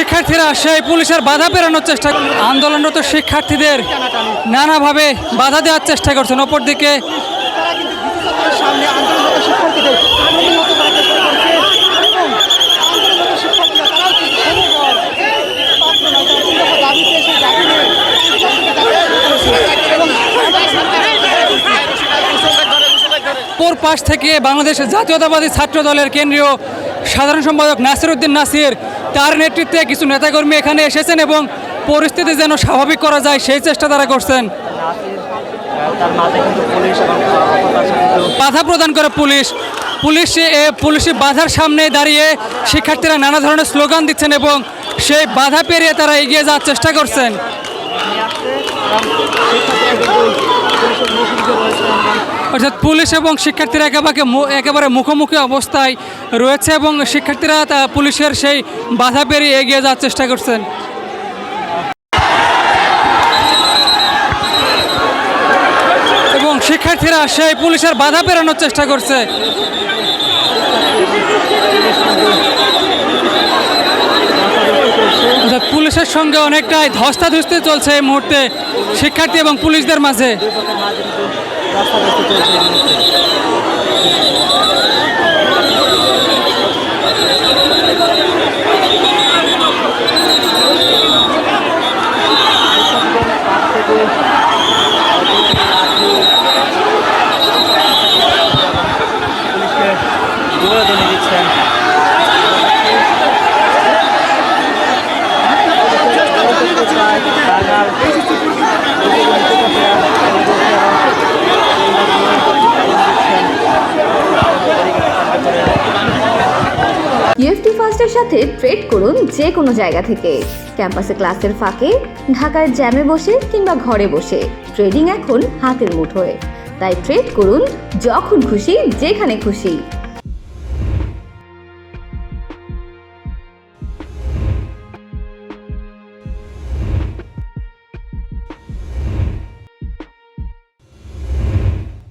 শিক্ষার্থীরা সেই পুলিশের বাধা পেরানোর চেষ্টা, আন্দোলনরত শিক্ষার্থীদের নানাভাবে বাধা দেওয়ার চেষ্টা করছেন। অপরদিকে সামনে আন্দোলনরত শিক্ষার্থীদের প্রতিহত করার চেষ্টা করছে এবং আন্দোলনরত শিক্ষার্থীরা তারাও কিন্তু দাবিতে সেই দাবি নিয়ে অপর পাশ থেকে বাংলাদেশের জাতীয়তাবাদী ছাত্র দলের কেন্দ্রীয় সাধারণ সম্পাদক নাসির উদ্দিন নাসির, তার নেতৃত্বে কিছু নেতাকর্মী এখানে এসেছেন এবং পরিস্থিতি যেন স্বাভাবিক করা যায় সেই চেষ্টা তারা করছেন। বাধা প্রদান করে পুলিশি বাধার সামনে দাঁড়িয়ে শিক্ষার্থীরা নানা ধরনের স্লোগান দিচ্ছেন এবং সেই বাধা পেরিয়ে তারা এগিয়ে যাওয়ার চেষ্টা করছেন। অর্থাৎ পুলিশ এবং শিক্ষার্থীরা একেবারে মুখোমুখি অবস্থায় রয়েছে এবং শিক্ষার্থীরা পুলিশের সেই বাধা পেরিয়ে এগিয়ে যাওয়ার চেষ্টা করছেন। এবং শিক্ষার্থীরা সেই পুলিশের বাধা পেরানোর চেষ্টা করছে। অর্থাৎ পুলিশের সঙ্গে অনেকটাই ধস্তাধস্তি চলছে এই মুহূর্তে শিক্ষার্থী এবং পুলিশদের মাঝে। ইউএফটি ফার্স্টের সাথে ট্রেড করুন যে কোনো জায়গা থেকে। ক্যাম্পাসে ক্লাসের ফাঁকে, ঢাকার জ্যামে বসে কিংবা ঘরে বসে ট্রেডিং এখন হাতের মুঠোয়। তাই ট্রেড করুন যখন খুশি, যেখানে খুশি।